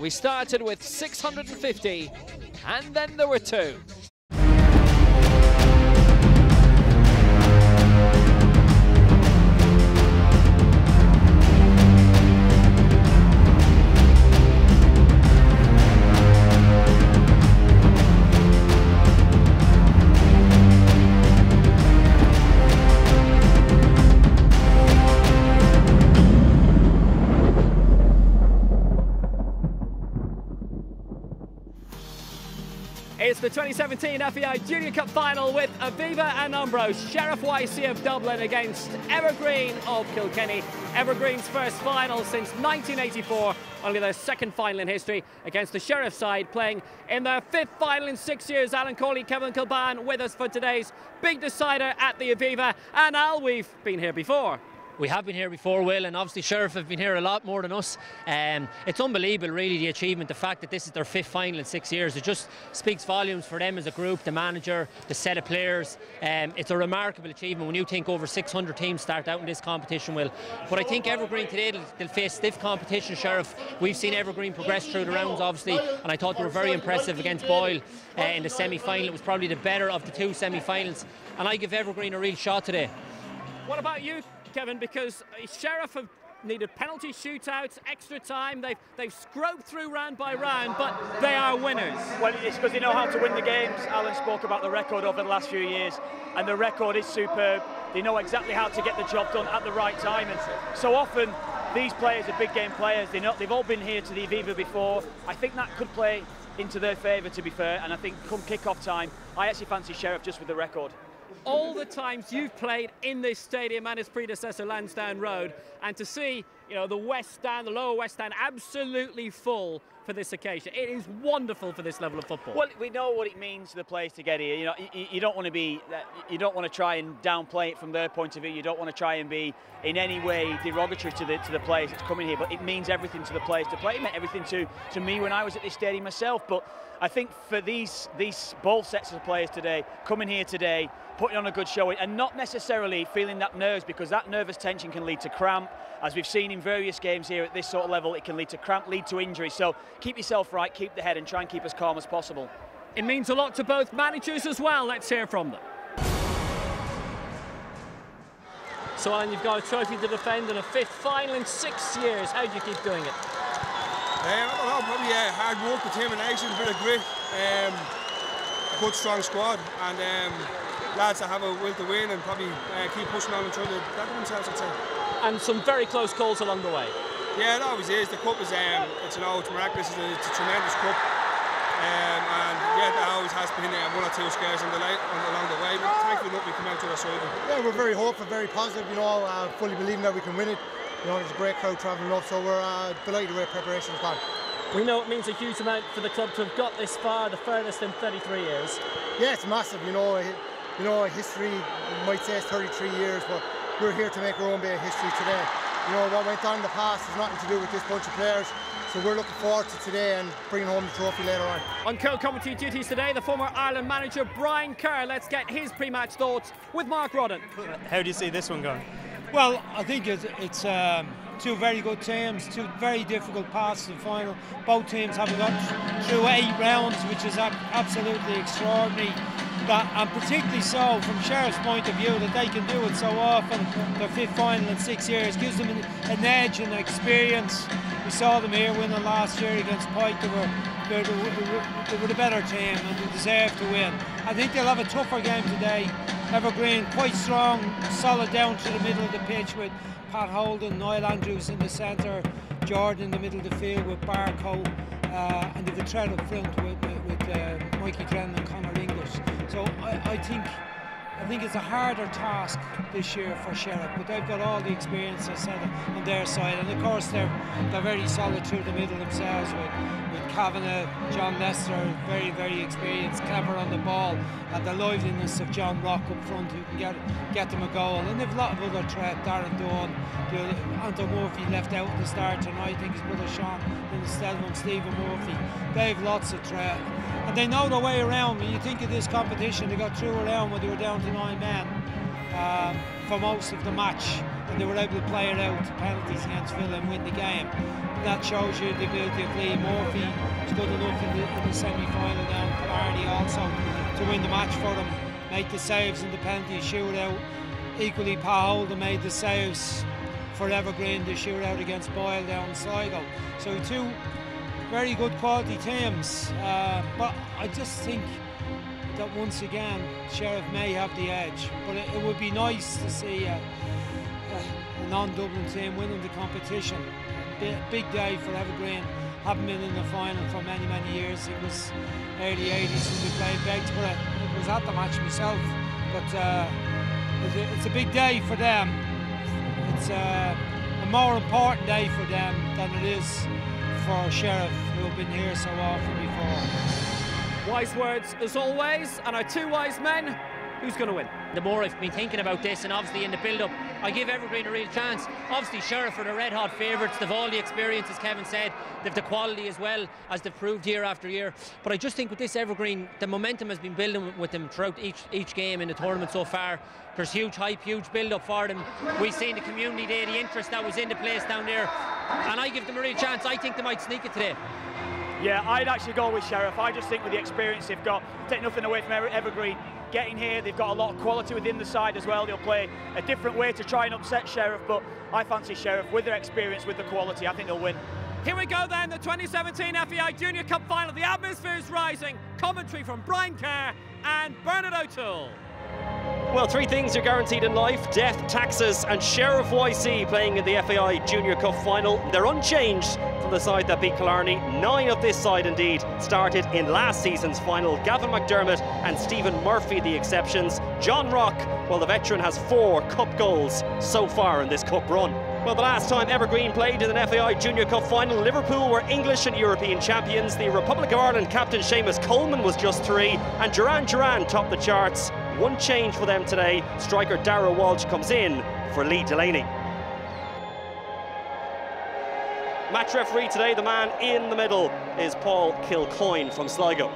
We started with 650, and then there were 2. It's the 2017 FAI Junior Cup final with Aviva and Umbro, Sheriff YC of Dublin against Evergreen of Kilkenny. Evergreen's first final since 1984, only their second final in history against the Sheriff side, playing in their 5th final in 6 years. Alan Corley, Kevin Kilban with us for today's big decider at the Aviva. And Al, we've been here before. We have been here before, Will, and obviously Sheriff have been here a lot more than us. It's unbelievable, really, the achievement, the fact that this is their 5th final in 6 years. It just speaks volumes for them as a group, the manager, the set of players. It's a remarkable achievement when you think over 600 teams start out in this competition, Will. But I think Evergreen today, they'll face stiff competition, Sheriff. We've seen Evergreen progress through the rounds, obviously, and I thought they were very impressive against Boyle in the semi-final. It was probably the better of the 2 semi-finals, and I give Evergreen a real shot today. What about you, Kevin? Because Sheriff have needed penalty shootouts, extra time. They've scrubbed through round by round, but they are winners. Well, it's because they know how to win the games. Alan spoke about the record over the last few years, and the record is superb. They know exactly how to get the job done at the right time, and so often these players are big game players. They've all been here to the Aviva before. I think that could play into their favour, to be fair, and I think come kick-off time, I actually fancy Sheriff just with the record. All the times you've played in this stadium and its predecessor, Lansdowne Road, and to see, you know, the West Stand, the lower West Stand, absolutely full for this occasion. It is wonderful for this level of football. Well, we know what it means to the players to get here. You know, you don't want to try and downplay it from their point of view. You don't want to try and be in any way derogatory to the players that's coming here. But it means everything to the players to play. It meant everything to me when I was at this stadium myself. But I think for these both sets of players today, coming here today, putting on a good show, and not necessarily feeling that nerves, because that nervous tension can lead to cramp. As we've seen in various games here at this sort of level, it can lead to cramp, lead to injury. So keep yourself right, keep the head, and try and keep as calm as possible. It means a lot to both managers as well. Let's hear from them. So, Alan, you've got a trophy to defend and a 5th final in 6 years. How do you keep doing it? I don't know, probably hard work, determination, a bit of grit, a good strong squad, and lads that have a will to win and probably keep pushing on and trying to better themselves, I'd say. And some very close calls along the way. Yeah, it always is. The cup is, it's miraculous. It's a tremendous cup, and yeah, there always has been 1 or 2 scares along the way. But thankfully, we come out to our side. Yeah, we're very hopeful, very positive. You know, fully believing that we can win it. You know, there's a great crowd travelling up, so we're delighted with the way preparation has gone. We know it means a huge amount for the club to have got this far, the furthest in 33 years. Yeah, it's massive. You know, history might say it's 33 years, but we're here to make our own bit of history today. You know, what went on in the past has nothing to do with this bunch of players, so we're looking forward to today and bringing home the trophy later on. On co-commentary duties today, the former Ireland manager Brian Kerr. Let's get his pre-match thoughts with Mark Rodden. How do you see this one going? Well, I think it's 2 very good teams, 2 very difficult paths to the final. Both teams have got through 8 rounds, which is absolutely extraordinary. And particularly so from Sheriff's point of view, that they can do it so often. Their 5th final in 6 years gives them an edge and experience. We saw them here winning last year against Pike. They were the better team and they deserve to win. I think they'll have a tougher game today. Evergreen quite strong, solid down to the middle of the pitch with Pat Holden, Niall Andrews in the centre, Jordan in the middle of the field with Barco, and they've a threat up front with Mikey Drennan and Conor English. So I think it's a harder task this year for Sheriff, but they've got all the experience, I said, on their side, and of course they're very solid through the middle themselves with Kavanagh, John Lester, very, very experienced, clever on the ball, and the liveliness of John Rock up front, who can get them a goal. And they've a lot of other threat. Darren Dawn, Anton Murphy left out at the start tonight. I think his brother Sean instead of him, Stephen Murphy. They've lots of threat, and they know their way around. When you think of this competition, they got through around when they were down to 9 men for most of the match, and they were able to play it out to penalties against Villa and win the game. that shows you the ability of Lee Murphy. He's good enough in the semi-final down Killarney also to win the match for them, make the saves in the penalty shootout. Equally, Pa Holden made the saves for Evergreen, the shootout against Boyle down Sligo. So two very good quality teams, but I just think that once again Sheriff may have the edge, but it would be nice to see a non-Dublin team winning the competition. Big day for Evergreen, haven't been in the final for many years. It was early 80s when we played Bexborough. I was at the match myself, but it's a big day for them. It's a more important day for them than it is for Sheriff, who have been here so often before. Wise words as always, and our two wise men. Who's going to win? The more I've been thinking about this, and obviously in the build-up, I give Evergreen a real chance. Obviously Sheriff are the red-hot favourites. They've all the experience, as Kevin said. They've the quality as well, as they've proved year after year. But I just think with this Evergreen, the momentum has been building with them throughout each game in the tournament so far. There's huge hype, huge build-up for them. We've seen the community day, the interest that was in the place down there. And I give them a real chance. I think they might sneak it today. Yeah, I'd actually go with Sheriff. I just think with the experience they've got, take nothing away from Evergreen, getting here, they've got a lot of quality within the side as well. They'll play a different way to try and upset Sheriff, but I fancy Sheriff with their experience, with the quality. I think they'll win. Here we go then, the 2017 FAI Junior Cup Final. The atmosphere is rising. Commentary from Brian Kerr and Bernard O'Toole. Well, three things are guaranteed in life: death, taxes and Sheriff YC playing in the FAI Junior Cup Final. They're unchanged from the side that beat Killarney. 9 of this side indeed started in last season's final. Gavin McDermott and Stephen Murphy the exceptions. John Rock, well, the veteran, has 4 cup goals so far in this cup run. Well, the last time Evergreen played in an FAI Junior Cup Final, Liverpool were English and European champions. The Republic of Ireland captain Seamus Coleman was just 3, and Duran topped the charts. One change for them today. Striker Darragh Walsh comes in for Lee Delaney. Match referee today, the man in the middle, is Paul Kilcoyne from Sligo.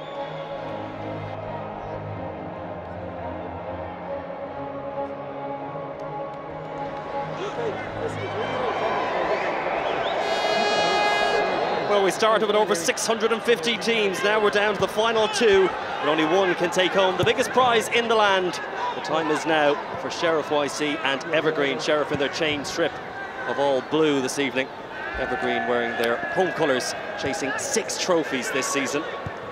Well, we started with over 650 teams. Now we're down to the final 2, but only one can take home the biggest prize in the land. The time is now for Sheriff YC and Evergreen. Sheriff in their chain strip of all blue this evening. Evergreen wearing their home colours, chasing 6 trophies this season.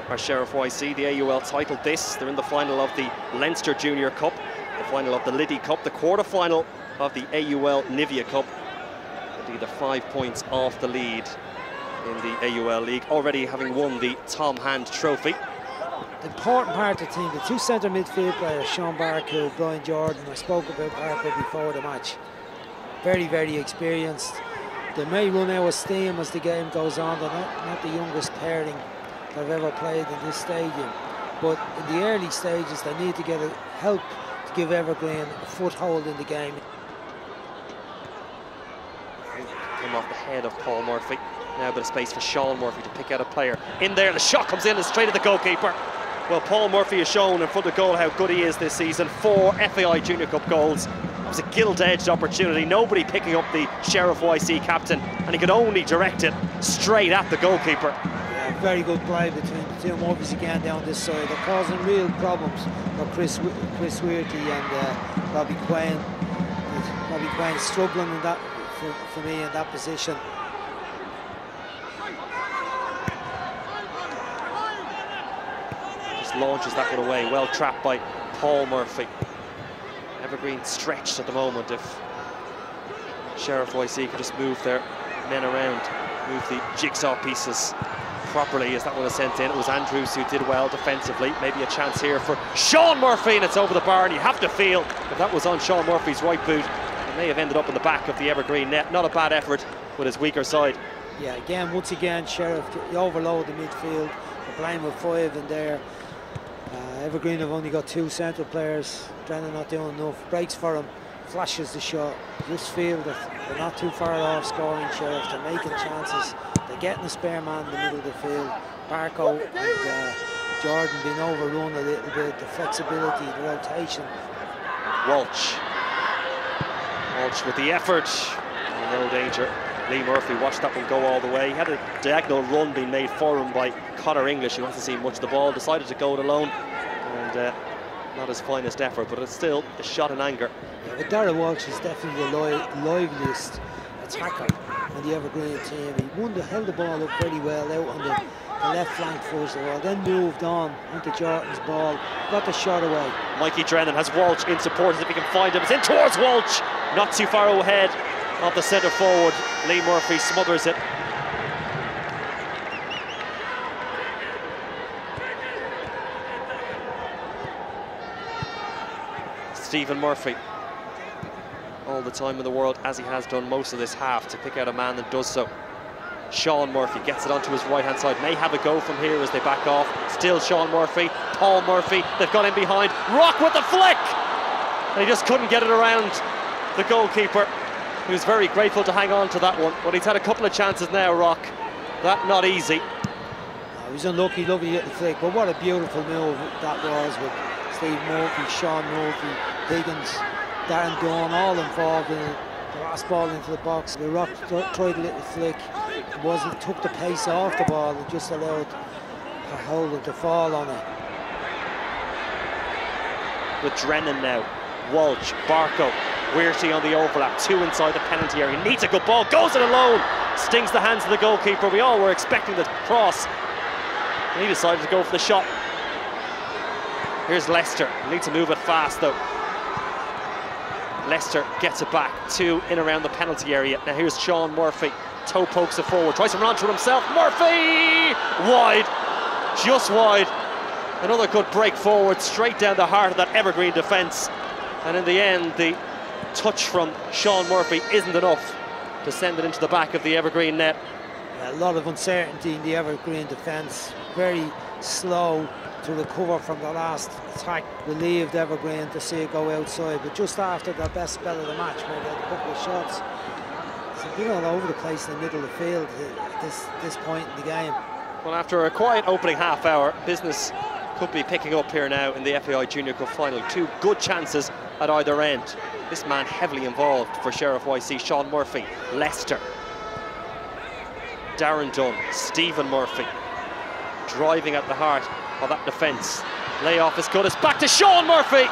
Our Sheriff YC, the AUL title this. They're in the final of the Leinster Junior Cup, the final of the Liddy Cup, the quarter-final of the AUL Nivea Cup. Indeed, they're 5 points off the lead in the AUL League, already having won the Tom Hand Trophy. The important part of the team, the 2 centre midfield players, Sean Barker, Brian Jordan. I spoke about Barker before the match. Very experienced. They may run out of steam as the game goes on. They're not the youngest pairing that have ever played in this stadium. But in the early stages, they need to get help to give Evergreen a foothold in the game. Came off the head of Paul Murphy. Now a bit of space for Sean Murphy to pick out a player. In there, the shot comes in and straight at the goalkeeper. Well, Paul Murphy has shown in front of goal how good he is this season. 4 FAI Junior Cup goals. It was a gilt-edged opportunity. Nobody picking up the Sheriff YC captain, and he could only direct it straight at the goalkeeper. Yeah, very good play between the 2 Murphys again down this side. They're causing real problems for Chris Weirty and Robbie Quain. Robbie Quain struggling in that for me in that position. Launches that one away, well trapped by Paul Murphy. Evergreen stretched at the moment. If Sheriff YC could just move their men around, move the jigsaw pieces properly as that one was sent in. It was Andrews who did well defensively. Maybe a chance here for Sean Murphy, and it's over the bar, and you have to feel if that was on Sean Murphy's right boot, it may have ended up in the back of the Evergreen net. Not a bad effort with his weaker side. Yeah, once again, Sheriff, you overload the midfield. They're playing with 5 in there. Evergreen have only got 2 centre players. Drennan not doing enough. Breaks for him, flashes the shot. Just feel that they're not too far off scoring, Sheriff. They're making chances. They're getting a spare man in the middle of the field. Barco and Jordan being overrun a little bit. The flexibility, the rotation. Walsh with the effort. No danger Lee Murphy watched that one go all the way. He had a diagonal run being made for him by Conor English, who hasn't seen much of the ball, decided to go it alone, and not his finest effort, but it's still a shot in anger. Yeah, but Darragh Walsh is definitely the liveliest attacker on the Evergreen team. He held the ball up very well out on the left flank first of all, then moved on onto Jordan's ball, got the shot away. Mikey Drennan has Walsh in support if he can find him. It's in towards Walsh, not too far ahead of the centre forward. Lee Murphy smothers it. Stephen Murphy, all the time in the world, as he has done most of this half, to pick out a man that does so. Sean Murphy gets it onto his right-hand side, may have a go from here as they back off. Still Sean Murphy, Paul Murphy, they've got in behind. Rock with the flick! And he just couldn't get it around the goalkeeper. He was very grateful to hang on to that one, but he's had a couple of chances now, Rock. That not easy. He was unlucky, lovely little flick, but what a beautiful move that was with Steve Murphy, Sean Murphy, Higgins, Darren Dawn, all involved in it. The last ball into the box. The Rock tried a little flick. It took the pace off the ball and just allowed Holden to fall on it. With Drennan now, Walsh, Barco, Weirty on the overlap, two inside the penalty area. Needs a good ball, goes it alone, stings the hands of the goalkeeper. We all were expecting the cross. And he decided to go for the shot. Here's Leicester, needs to move it fast though. Leicester gets it back to in around the penalty area. Now here's Sean Murphy, toe pokes it forward, tries to run onto it himself. Murphy! Wide, just wide. Another good break forward, straight down the heart of that Evergreen defence. And in the end, the touch from Sean Murphy isn't enough to send it into the back of the Evergreen net. A lot of uncertainty in the Evergreen defence, very slow to recover from the last attack. Relieved Evergreen to see it go outside, but just after their best spell of the match, where they had a couple of shots, it's a bit all over the place in the middle of the field at this point in the game. Well, after a quiet opening half hour, business could be picking up here now in the FAI Junior Cup final. Two good chances at either end. This man heavily involved for Sheriff YC, Sean Murphy. Leicester, Darren Dunn, Stephen Murphy, driving at the heart of that defence. Layoff is good, it's back to Sean Murphy.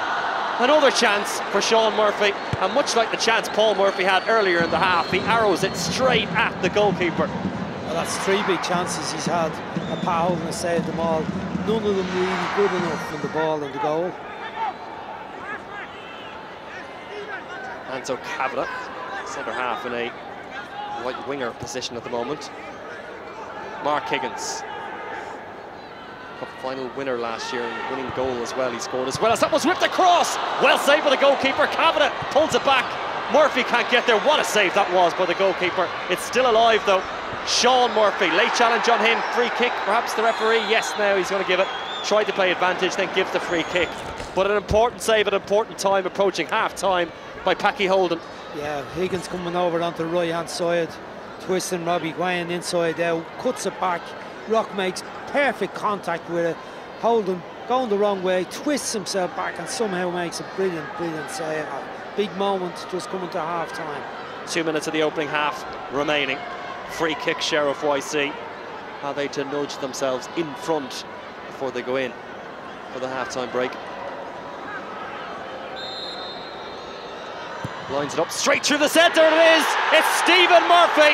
Another chance for Sean Murphy, and much like the chance Paul Murphy had earlier in the half, he arrows it straight at the goalkeeper. Well, that's three big chances he's had. Pat Holden has saved them all. None of them really good enough from the ball and the goal. Anto Kavanagh, centre half in a right winger position at the moment. Mark Higgins, Cup final winner last year, and winning goal as well. He scored as well as that was whipped across. Well saved by the goalkeeper. Kavanagh pulls it back. Murphy can't get there. What a save that was by the goalkeeper. It's still alive though. Sean Murphy, late challenge on him. Free kick, perhaps the referee. Yes, now he's going to give it. Tried to play advantage, then gives the free kick. But an important save at an important time, approaching half time by Packy Holden. Yeah, Higgins coming over onto the right hand side, twisting Robbie Guyan inside out, cuts it back. Rock makes perfect contact with it. Holden going the wrong way, twists himself back and somehow makes a brilliant save. A big moment just coming to half time. 2 minutes of the opening half remaining. Free kick, Sheriff YC. Are they to nudge themselves in front before they go in for the half-time break? Lines it up straight through the centre, and it is! It's Stephen Murphy!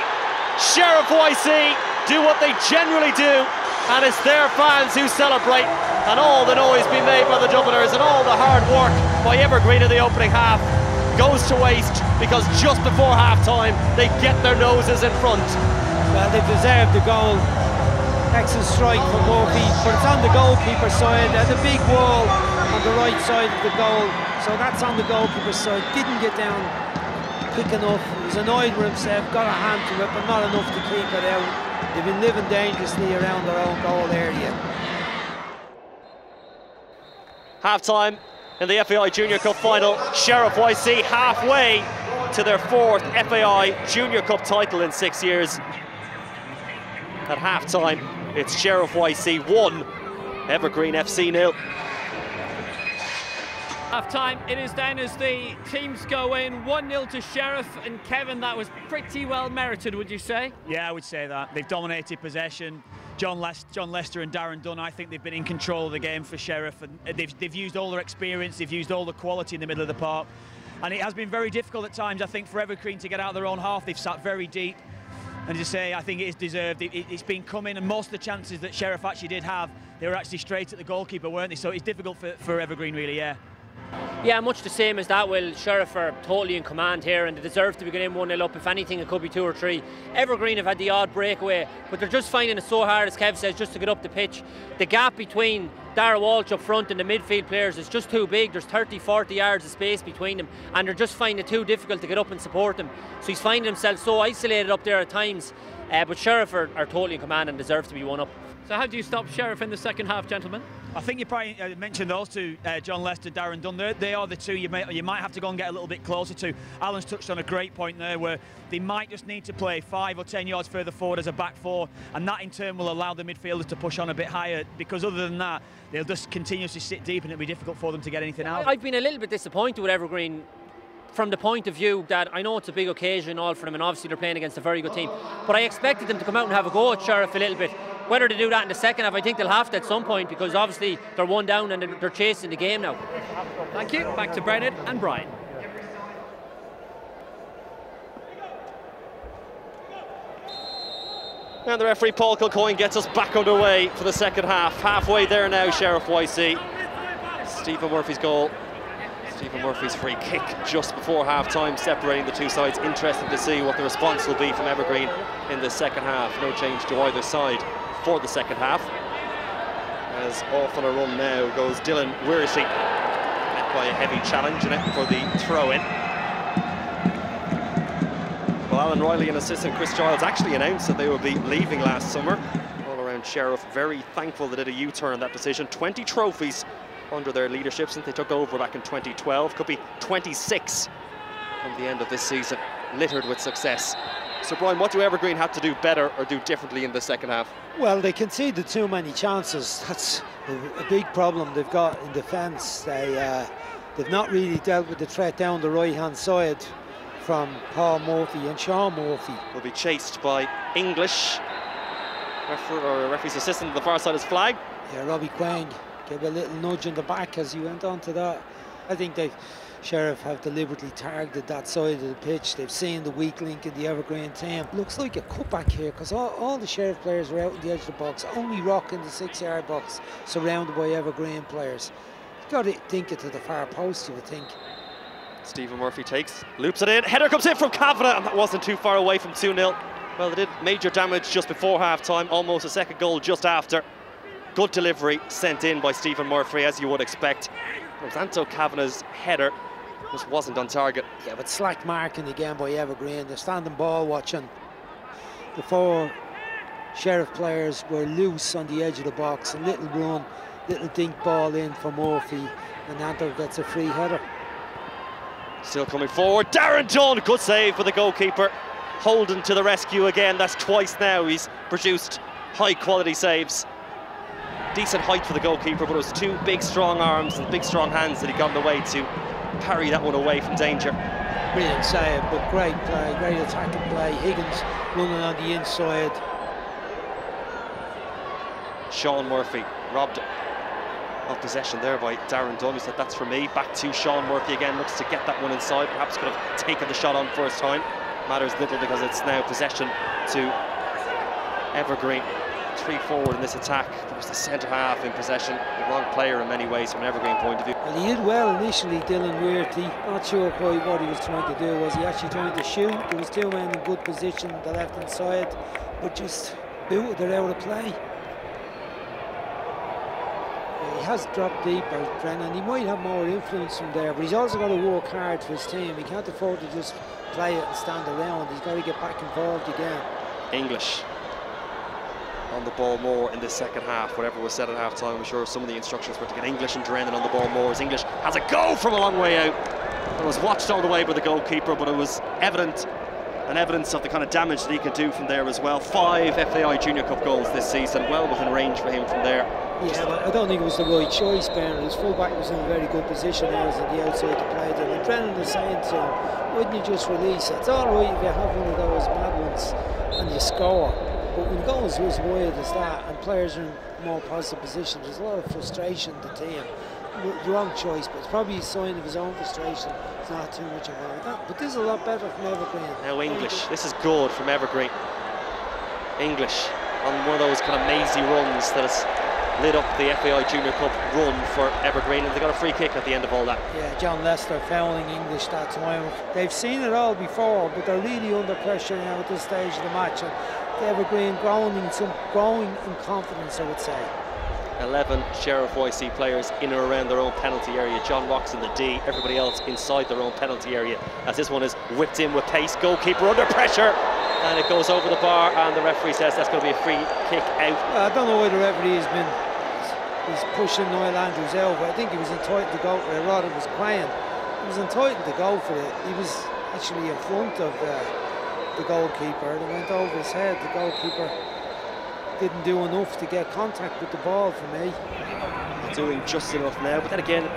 Sheriff YC do what they generally do, and it's their fans who celebrate, and all the noise being made by the Dubliners and all the hard work by Evergreen in the opening half goes to waste, because just before half-time they get their noses in front. Well, they deserved the goal. Excellent strike from Murphy, but it's on the goalkeeper side. There's a big wall on the right side of the goal, so that's on the goalkeeper side. Didn't get down quick enough. He was annoyed with himself, got a hand to it, but not enough to keep it out. They've been living dangerously around their own goal area. Half-time in the FAI Junior Cup final. Sheriff YC halfway to their fourth FAI Junior Cup title in 6 years. At half-time, it's Sheriff YC 1, Evergreen FC 0. Half time, it is down as the teams go in 1-0 to Sheriff, and Kevin, that was pretty well merited, would you say? Yeah, I would say that. They've dominated possession. John Lester and Darren Dunn, I think they've been in control of the game for Sheriff, and they've used all their experience, they've used all the quality in the middle of the park, and it has been very difficult at times, I think, for Evergreen to get out of their own half. They've sat very deep, and as I say, I think it is deserved. It's been coming, and most of the chances that Sheriff actually did have, they were actually straight at the goalkeeper, weren't they? So it's difficult for Evergreen, really, yeah. Yeah, much the same as that. Will Sheriff are totally in command here, and they deserve to be going in 1-0 up. If anything, it could be 2 or 3. Evergreen have had the odd breakaway, but they're just finding it so hard, as Kev says, just to get up the pitch. The gap between Dara Walsh up front and the midfield players is just too big. There's 30-40 yards of space between them, and they're just finding it too difficult to get up and support them. So he's finding himself so isolated up there at times. But Sheriff are totally in command and deserve to be 1 up. So how do you stop Sheriff in the second half, gentlemen? I think you probably mentioned those two, John Lester, Darren Dunn. They are the two you might have to go and get a little bit closer to. Alan's touched on a great point there, where they might just need to play 5 or 10 yards further forward as a back four, and that in turn will allow the midfielders to push on a bit higher, because other than that, they'll just continuously sit deep and it'll be difficult for them to get anything out. I've been a little bit disappointed with Evergreen, from the point of view that I know it's a big occasion all for them, and obviously they're playing against a very good team, but I expected them to come out and have a go at Sheriff a little bit. Whether they do that in the second half, I think they'll have to at some point, because obviously they're 1 down and they're chasing the game now. Thank you. Back to Brennan and Brian. And the referee Paul Kilcoyne gets us back underway for the second half. Halfway there now, Sheriff YC. Stephen Murphy's goal. Stephen Murphy's free kick just before half-time, separating the two sides. Interesting to see what the response will be from Evergreen in the second half. No change to either side for the second half. As off on a run now goes Dylan Wearsey, met by a heavy challenge in it for the throw-in. Well, Alan Riley and assistant Chris Giles actually announced that they would be leaving last summer. All around Sheriff very thankful they did a U-turn on that decision. 20 trophies under their leadership since they took over back in 2012. Could be 26 from the end of this season, littered with success. So Brian, what do Evergreen have to do better or do differently in the second half? Well, they conceded too many chances. That's a big problem they've got in defence. They've not really dealt with the threat down the right-hand side from Paul Murphy and Sean Murphy. Will be chased by English. Referee's assistant to the far side is flagged. Yeah, Robbie Quang gave a little nudge in the back as he went on to that. I think Sheriff have deliberately targeted that side of the pitch. They've seen the weak link in the Evergreen team. Looks like a cutback here, because all the Sheriff players are out in the edge of the box, only Rock in the 6-yard box, surrounded by Evergreen players. You've got to think it to the far post, you would think. Stephen Murphy takes, loops it in, header comes in from Kavanagh, and that wasn't too far away from 2-0. Well, they did major damage just before half-time, almost a second goal just after. Good delivery sent in by Stephen Murphy, as you would expect. It was Anto Kavanagh's header, just wasn't on target. Yeah, but slack marking again by Evergreen. They're standing ball watching. The 4 Sheriff players were loose on the edge of the box. A little run, little dink ball in for Murphy, and Anto gets a free header. Still coming forward, Darren Dunn, good save for the goalkeeper. Holden to the rescue again, that's twice now he's produced high quality saves. Decent height for the goalkeeper, but it was 2 big strong arms and big strong hands that he got in the way to parry that one away from danger. Brilliant save, but great play, great attacking play. Higgins running on the inside. Sean Murphy robbed of possession there by Darren Dunn. He said, that's for me. Back to Sean Murphy again, looks to get that one inside. Perhaps could have taken the shot on first time. Matters little because it's now possession to Evergreen. 3 forward in this attack. It was the centre half in possession. The wrong player in many ways from an Evergreen point of view. Well, he did well initially, Dylan Weirty. Not sure quite what he was trying to do. Was he actually trying to shoot? There was 2 men in good position on the left hand side, but just booted it out of play. Yeah, he has dropped deeper, Brennan. He might have more influence from there, but he's also got to work hard for his team. He can't afford to just play it and stand around. He's got to get back involved again. English on the ball more in the second half. Whatever was said at half-time, I'm sure some of the instructions were to get English and Drennan on the ball more, as English has a go from a long way out. It was watched all the way by the goalkeeper, but it was evidence of the kind of damage that he could do from there as well. 5 FAI Junior Cup goals this season, well within range for him from there. Yeah, but I don't think it was the right choice, Bernard. His fullback was in a very good position there, was on the outside to play it. And Brennan was saying to him, why didn't you just release it? It's all right if you have one of those mad ones and you score. But when it goes as wide as that and players are in more positive position, there's a lot of frustration to the team. Wrong choice, but it's probably a sign of his own frustration. It's not too much about that. But this is a lot better from Evergreen. Now English, this is good from Evergreen. English on one of those kind of mazy runs that has lit up the FAI Junior Cup run for Evergreen, and they got a free kick at the end of all that. Yeah, John Lester fouling English that time. They've seen it all before, but they're really under pressure now at this stage of the match. And Evergreen growing in confidence, I would say. 11 Sheriff YC players in or around their own penalty area. John Rock's in the D, everybody else inside their own penalty area, as this one is whipped in with pace. Goalkeeper under pressure, and it goes over the bar, and the referee says that's going to be a free kick out. Well, I don't know why the referee he's pushing Niall Andrews out, but I think he was entitled to go for it. Rodder was crying. He was entitled to go for it. He was actually in front of the goalkeeper. It went over his head. The goalkeeper didn't do enough to get contact with the ball for me. Doing just enough now, but then again,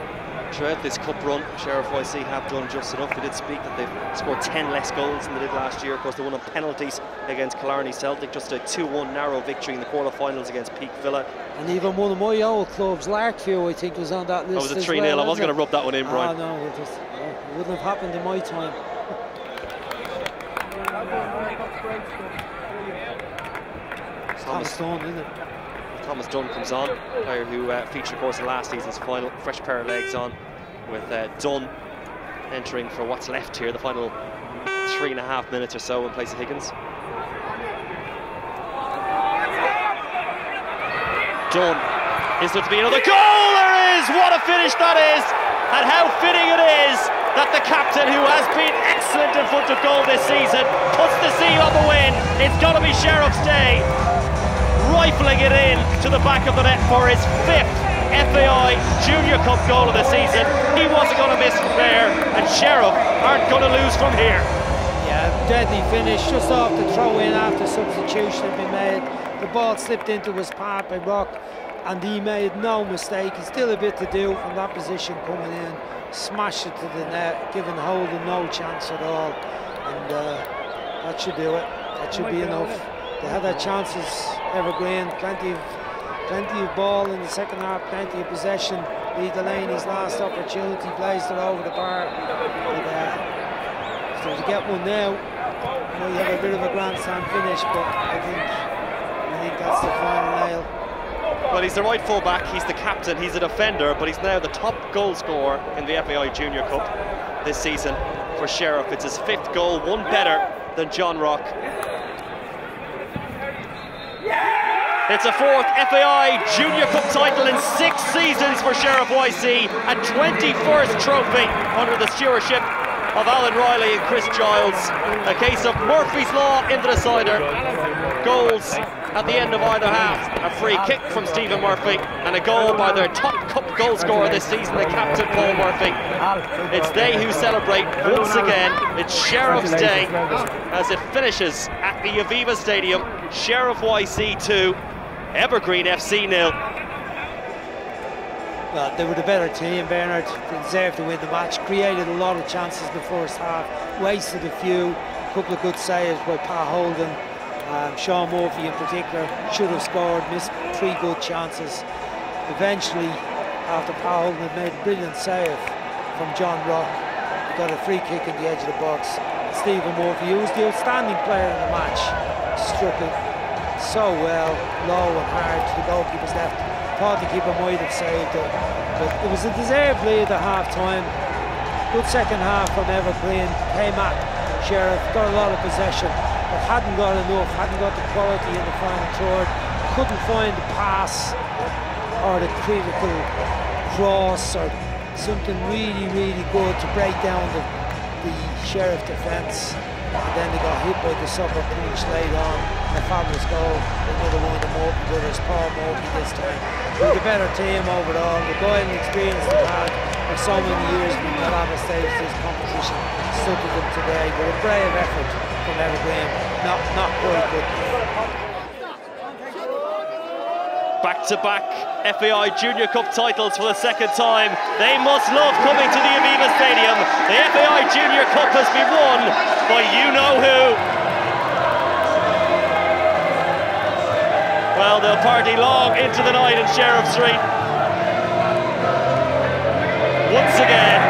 throughout this cup run, Sheriff YC have done just enough. We did speak that they've scored 10 less goals than they did last year. Of course, they won on penalties against Killarney Celtic, just a 2-1 narrow victory in the quarter-finals against Peak Villa. And even one of my old clubs, Larkview, I think, was on that list. Oh, was it 3-0? I was going to rub that one in, Brian. Oh, no, it wouldn't have happened in my time. Thomas Dunn, isn't it? Thomas Dunn comes on, player who featured, of course, in last season's final. Fresh pair of legs on, with Dunn entering for what's left here, the final 3.5 minutes or so in place of Higgins. Dunn, is there to be another goal? There is! What a finish that is! And how fitting it is that the captain, who has been excellent in front of goal this season, puts the seal on the win. It's got to be Sheriff's Day, rifling it in to the back of the net for his 5th FAI Junior Cup goal of the season. He wasn't going to miss from there, and Sheriff aren't going to lose from here. Yeah, deadly finish, just off the throw-in after substitution had been made. The ball slipped into his path by Rock, and he made no mistake. He's still a bit to do from that position coming in. Smashed it to the net, giving Holden no chance at all. And that should do it. That should be enough. They had their chances, Evergreen, plenty of ball in the second half, plenty of possession. Lee Delaney's last opportunity, blazed it over the bar. But so to get one now, you have a bit of a grandstand finish, but I think that's the final nail. Well, he's the right full-back, he's the captain, he's a defender, but he's now the top goal scorer in the FAI Junior Cup this season for Sheriff. It's his 5th goal, one better than John Rock. It's a 4th FAI Junior Cup title in 6 seasons for Sheriff YC, a 21st trophy under the stewardship of Alan Riley and Chris Giles. A case of Murphy's Law in the decider. Goals at the end of either half. A free kick from Stephen Murphy and a goal by their top cup goal scorer this season, the captain Paul Murphy. It's they who celebrate once again. It's Sheriff's Day as it finishes at the Aviva Stadium. Sheriff YC 2, Evergreen FC 0. Well, they were the better team, Bernard. They deserved to win the match. Created a lot of chances in the first half. Wasted a few. A couple of good saves by Pat Holden. Sean Murphy in particular should have scored, missed 3 good chances. Eventually, after Pat Holden had made a brilliant save from John Rock, got a free kick in the edge of the box. Stephen Murphy, who was the outstanding player in the match, struck it so well, low and hard to the goalkeeper's left. Thought the keeper might have saved it, but it was a deserved lead at half-time. Good second half from Evergreen, came at Sheriff, got a lot of possession, but hadn't got enough, hadn't got the quality in the final third, couldn't find the pass or the critical cross or something really, really good to break down the Sheriff defence. And then they got hit by the supper punch late on. A fabulous goal, another one of the Murphy brothers, Paul Murphy this time. They're the better team overall. The guiding experience they've had for so many years from the latter stage of this competition stood to them today. But a brave effort from Evergreen, not quite good. Back-to-back FAI Junior Cup titles for the second time. They must love coming to the Aviva Stadium. The FAI Junior Cup has been won by you-know-who. Well, they'll party long into the night in Sheriff Street. Once again,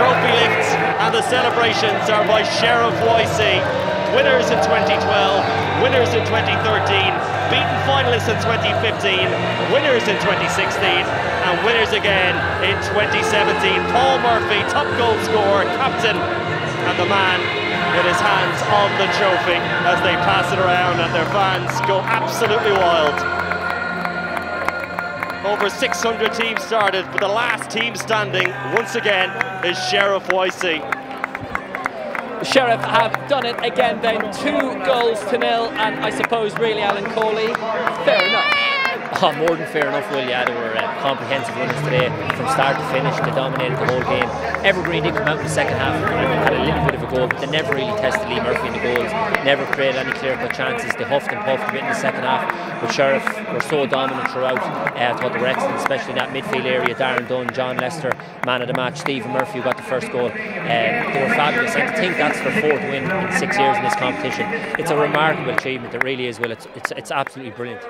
trophy lifts and the celebrations are by Sheriff YC. Winners in 2012, winners in 2013, beaten finalists in 2015, winners in 2016, and winners again in 2017. Paul Murphy, top goal scorer, captain, and the man with his hands on the trophy as they pass it around and their fans go absolutely wild. Over 600 teams started, but the last team standing once again is Sheriff YC. Sheriff have done it again then, 2-0, and I suppose really, Alan Coley, fair enough. Oh, more than fair enough, Will. Yeah, they were comprehensive winners today from start to finish. They dominated the whole game. Evergreen did come out in the second half and had a little bit of a goal, but they never really tested Lee Murphy in the goals, never created any clear-cut chances. They huffed and puffed a bit in the second half, but Sheriff were so dominant throughout. I thought they were excellent, especially in that midfield area. Darren Dunn, John Lester, man of the match, Stephen Murphy who got the first goal. They were fabulous, and to think that's their 4th win in 6 years in this competition, it's a remarkable achievement. It really is, Will. It's absolutely brilliant.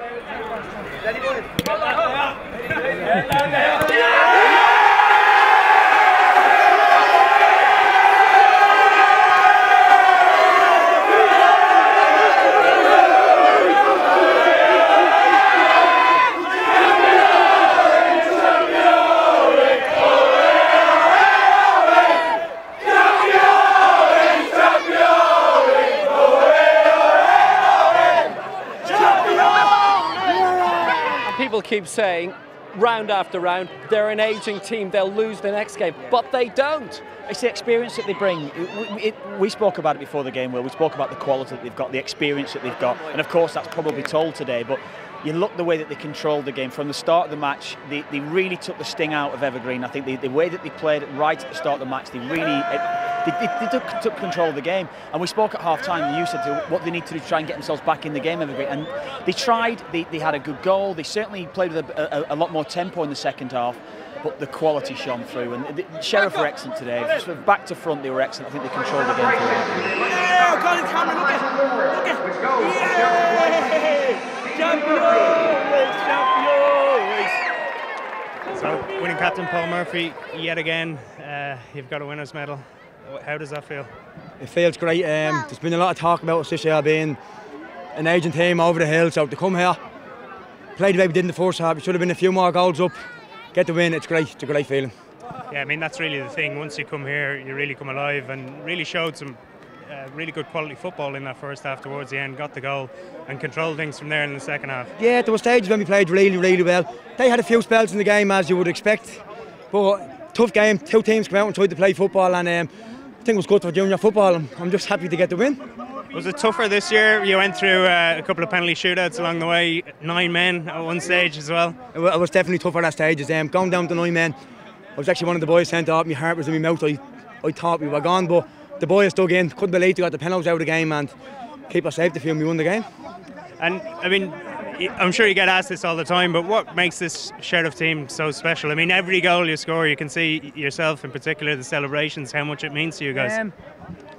People keep saying, round after round, they're an ageing team, they'll lose the next game, but they don't. It's the experience that they bring. We spoke about it before the game, Will. We spoke about the quality that they've got, the experience that they've got, and of course that's probably told today, but you look the way that they controlled the game from the start of the match. They really took the sting out of Evergreen. I think the way that they played it right at the start of the match, they really took control of the game. And we spoke at half-time, and you said what they need to do to try and get themselves back in the game, Evergreen. And they tried, they had a good goal. They certainly played with a lot more tempo in the second half, but the quality shone through. And the Sheriff were excellent today. Just back to front, they were excellent. I think they controlled the game through. Yeah, got it, Cameron, look at. So, winning captain Paul Murphy, yet again, you've got a winner's medal. How does that feel? It feels great. There's been a lot of talk about us this year being an aging team over the hill, so to come here, play the way we did in the first half, we should have been a few more goals up, get the win, it's great. It's a great feeling. Yeah, I mean, that's really the thing. Once you come here, you really come alive, and really showed some really good quality football in that first half towards the end, got the goal and controlled things from there in the second half. Yeah, there were stages when we played really, really well. They had a few spells in the game, as you would expect, but tough game. 2 teams came out and tried to play football, and I think it was good for junior football, and I'm just happy to get the win. Was it tougher this year? You went through a couple of penalty shootouts along the way, 9 men at one stage as well. It was definitely tougher at stages. Going down to 9 men, I was actually one of the boys sent off, my heart was in my mouth. I thought we were gone, but the boys dug in, couldn't believe they got the penalties out of the game, and keep us safe to feel we won the game. And I mean, I'm sure you get asked this all the time, but what makes this Sheriff team so special? I mean, every goal you score, you can see yourself in particular, the celebrations, how much it means to you guys.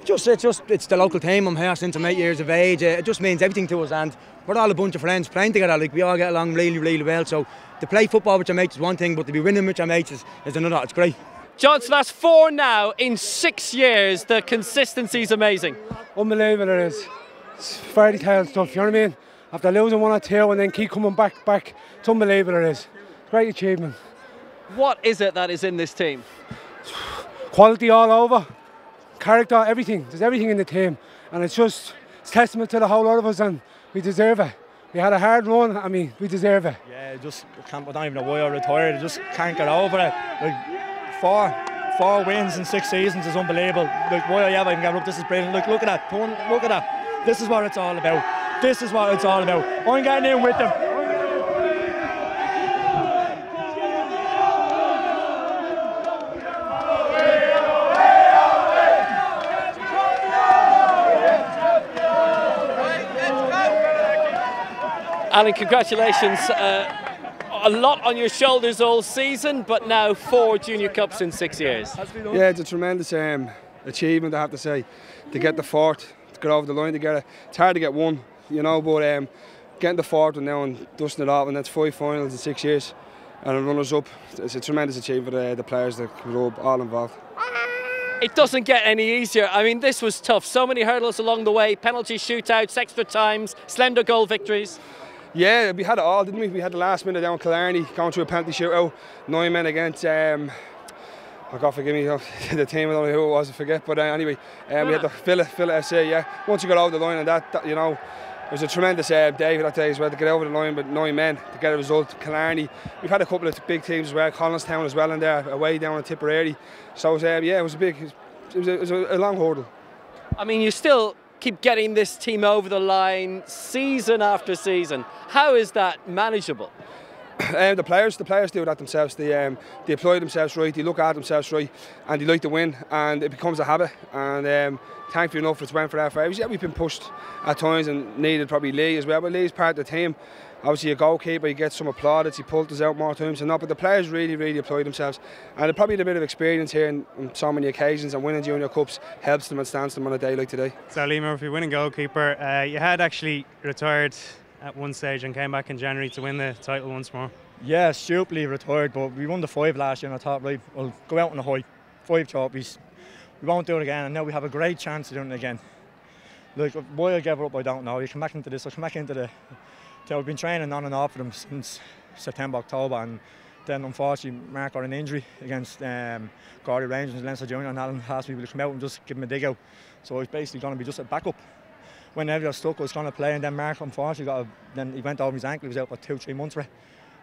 It's the local team. I'm here since I'm 8 years of age. It just means everything to us, and we're all a bunch of friends playing together. Like, we all get along really, really well. So to play football with your mates is one thing, but to be winning with your mates is another. It's great. John, so that's 4 now in 6 years. The consistency is amazing. Unbelievable it is. It's fairy tale stuff, you know what I mean? After losing 1 or 2 and then keep coming back, it's unbelievable it is. Great achievement. What is it that is in this team? Quality all over, character, everything. There's everything in the team, and it's testament to the whole lot of us, and we deserve it. We had a hard run, I mean, we deserve it. Yeah, I don't even know why I retired. I just can't get over it. Like, four wins in 6 seasons is unbelievable. Like, why I ever even got up, this is brilliant. Look at that, look at that. This is what it's all about. This is what it's all about. I'm getting in with them. Alan, congratulations a lot on your shoulders all season, but now 4 Junior Cups in 6 years. Yeah, it's a tremendous achievement, I have to say, to get the 4th, to get over the line together. It's hard to get one, you know, but getting the 4th and now and dusting it off, and that's 5 finals in 6 years, and runners up. It's a tremendous achievement for the players, the club, all involved. It doesn't get any easier. I mean, this was tough. So many hurdles along the way, penalty shootouts, extra times, slender goal victories. Yeah, we had it all, didn't we? We had the last minute down in Killarney, going through a penalty shootout, 9 men against, oh God forgive me, the team, I don't know who it was, I forget, but anyway, we had the Philip FC, yeah. Once you got over the line and that, you know, it was a tremendous day for that day as well, to get over the line with 9 men, to get a result. Killarney, we've had a couple of big teams as well, Collinstown as well in there, away down in Tipperary. So yeah, it was a long hurdle. I mean, you still keep getting this team over the line season after season. How is that manageable? The players do that themselves. They apply themselves right, they look at themselves right, and they like to win, and it becomes a habit. And thankfully enough, it's went for FAI. Yeah, we've been pushed at times and needed probably Lee as well, but Lee's part of the team. Obviously, a goalkeeper, he gets some applaudits, he pulled us out more times than not, but the players really apply themselves. And probably a bit of experience here on so many occasions, and winning Junior Cups helps them and stands them on a day like today. So Lee Murphy, winning goalkeeper, you had actually retired at one stage and came back in January to win the title once more. Yeah, stupidly retired, but we won the 5 last year and I thought, right, we'll go out on a high. 5 trophies. We won't do it again, and now we have a great chance of doing it again. Like, why I gave it up, I don't know. You come back into this, I come back into the... We've been training on and off for them since September, October, and then unfortunately Mark got an injury against Gordy Rangers and Leinster Junior, and Alan asked me to come out and just give him a dig out. So it's basically going to be just a backup. Whenever I was stuck, I was going to play, and then Mark unfortunately then he went over his ankle. He was out for 2-3 months for it,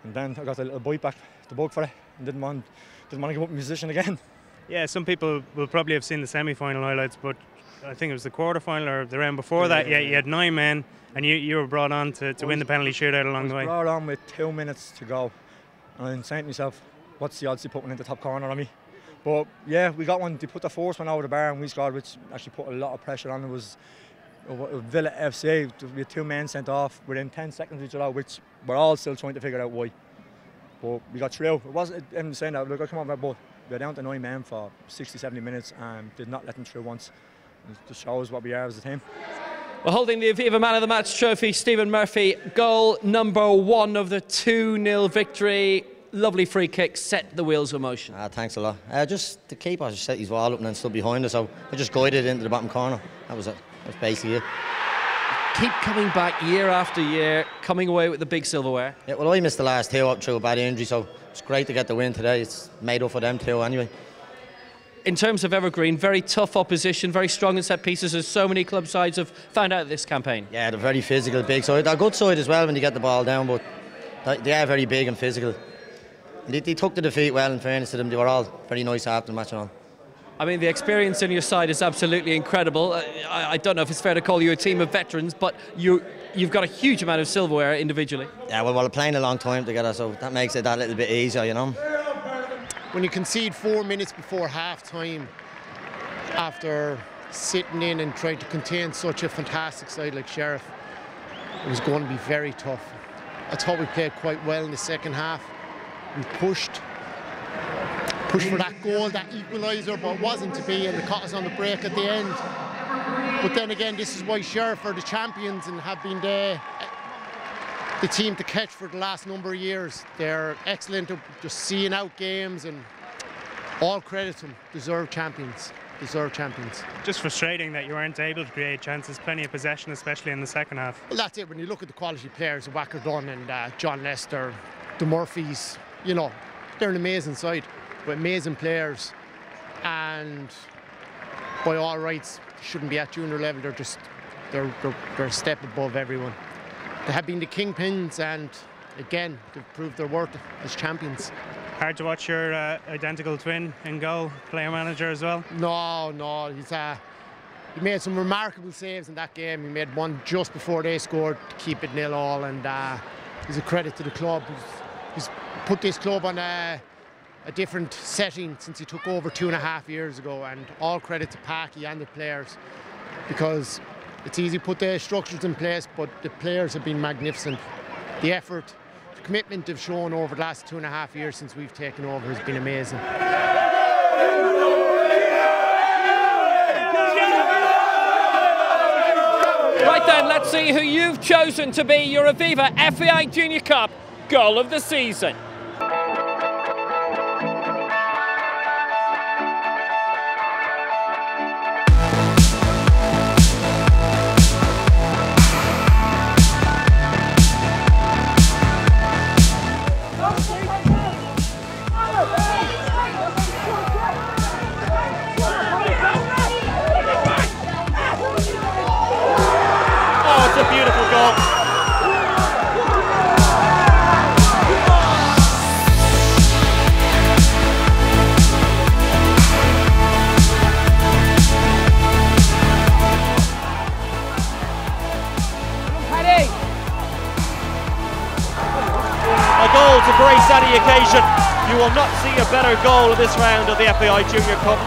and then I got a little bite back, the bug for it, and didn't want to give up my position again. Yeah, some people will probably have seen the semi-final highlights, but I think it was the quarter-final or the round before that. Yeah, you had 9 men, and you were brought on to win the penalty shootout along the way. Brought on with 2 minutes to go, and I'm saying to myself, what's the odds of putting in the top corner on me? But yeah, we got one. They put the first one over the bar, and we scored, which actually put a lot of pressure on. It was Villa FC. We had 2 men sent off within 10 seconds of each other, which we're all still trying to figure out why. But we got through. It wasn't. I'm saying that. Look, I come on, but we were down to 9 men for 60-70 minutes and did not let them through once. It just shows what we are as a team. We're holding the Aviva Man of the Match trophy. Stephen Murphy, goal number 1 of the 2-0 victory. Lovely free kick, set the wheels of motion. Thanks a lot. Just the keeper just set his wall up and then stood behind us, so I just guided it into the bottom corner. That was it. That's basically it. Keep coming back year after year, coming away with the big silverware. Yeah, well, I missed the last 2 up through a bad injury, so it's great to get the win today. It's made up for them too anyway. In terms of Evergreen, very tough opposition, very strong in set pieces, as so many club sides have found out this campaign. Yeah, they're very physical, big side. They're a good side as well when they get the ball down, but they are very big and physical. They took the defeat well, in fairness to them. They were all very nice after the match and all. I mean, the experience on your side is absolutely incredible. I don't know if it's fair to call you a team of veterans, but you've got a huge amount of silverware individually. Yeah, well, we're playing a long time together, so that makes it that little bit easier, you know. When you concede 4 minutes before half-time, after sitting in and trying to contain such a fantastic side like Sheriff, it was going to be very tough. I thought we played quite well in the second half. We pushed for that goal, that equaliser, but it wasn't to be, and it caught us on the break at the end. But then again, this is why Sheriff are the champions and have been the team to catch for the last number of years. They're excellent at just seeing out games, and all credit to them. Deserved champions. Just frustrating that you weren't able to create chances, plenty of possession, especially in the second half. Well, that's it. When you look at the quality players, Wacker Dunn and John Lester, the Murphys, you know, they're an amazing side, with amazing players, and by all rights, shouldn't be at junior level. They're a step above everyone. They have been the kingpins, and again, they've proved their worth as champions. Hard to watch your identical twin in goal, player manager as well? No, he made some remarkable saves in that game. He made one just before they scored to keep it 0-0, and he's a credit to the club. He's put this club on a different setting since he took over 2.5 years ago, and all credit to Parky and the players, because it's easy to put the structures in place, but the players have been magnificent. The effort, the commitment they've shown over the last 2.5 years since we've taken over has been amazing. Right then, let's see who you've chosen to be your Aviva FAI Junior Cup Goal of the Season. It's a beautiful goal. A goal to grace any occasion. You will not see a better goal in this round of the FAI Junior Cup.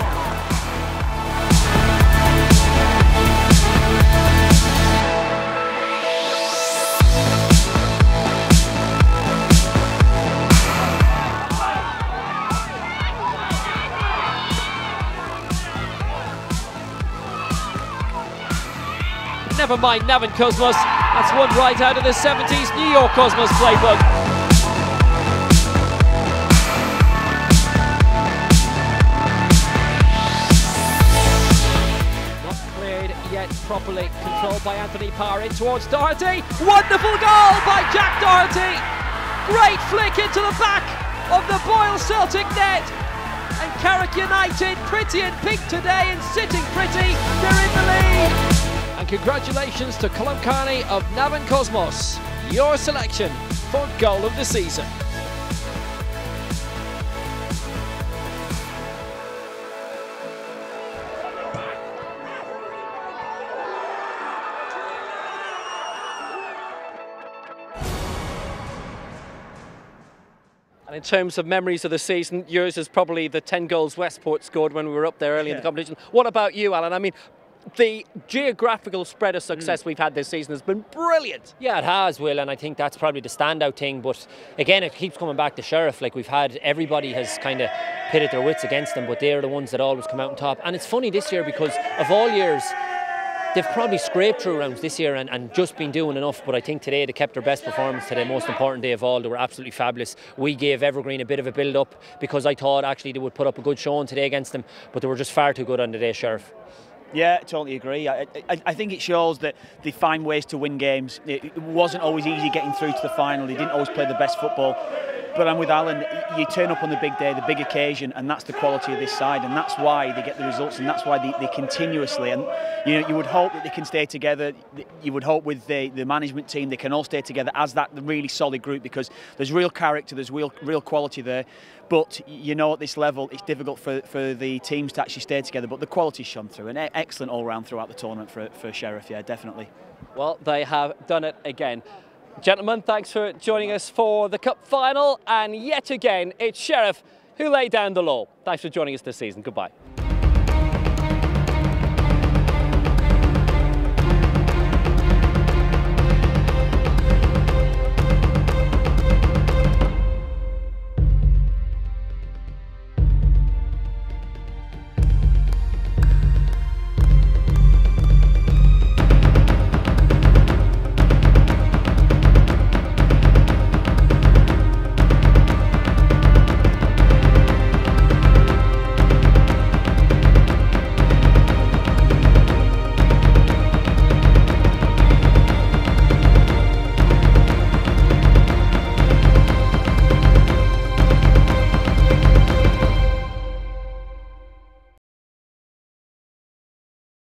Never mind Navan Cosmos, that's one right out of the 70s New York Cosmos playbook. Not cleared yet properly, controlled by Anthony Parr in towards Doherty. Wonderful goal by Jack Doherty! Great flick into the back of the Boyle Celtic net. And Carrick United, pretty and pink today and sitting pretty, they're in the lead. And congratulations to Colm Carney of Navan Cosmos, your selection for Goal of the Season. And in terms of memories of the season, yours is probably the 10 goals Westport scored when we were up there early in the competition. What about you, Alan? I mean, the geographical spread of success we've had this season has been brilliant. Yeah, it has, Will, and I think that's probably the standout thing. But again, it keeps coming back to Sheriff. Like, we've had, everybody has kind of pitted their wits against them, but they're the ones that always come out on top. And it's funny this year because of all years, they've probably scraped through rounds this year and just been doing enough, but I think today they kept their best performance today, most important day of all. They were absolutely fabulous. We gave Evergreen a bit of a build-up because I thought actually they would put up a good showing today against them, but they were just far too good on the day, Sheriff. Yeah, totally agree. I think it shows that they find ways to win games. It wasn't always easy getting through to the final. They didn't always play the best football. But I'm with Alan, you turn up on the big day, the big occasion, and that's the quality of this side, and that's why they get the results, and that's why they continuously, and you would hope that they can stay together. You would hope with the management team they can all stay together as that really solid group, because there's real character, there's real quality there. But at this level it's difficult for the teams to actually stay together, but the quality shone through, and excellent all round throughout the tournament for Sheriff, yeah, definitely. Well, they have done it again. Gentlemen, thanks for joining us for the Cup final, and yet again it's Sheriff who laid down the law. Thanks for joining us this season. Goodbye.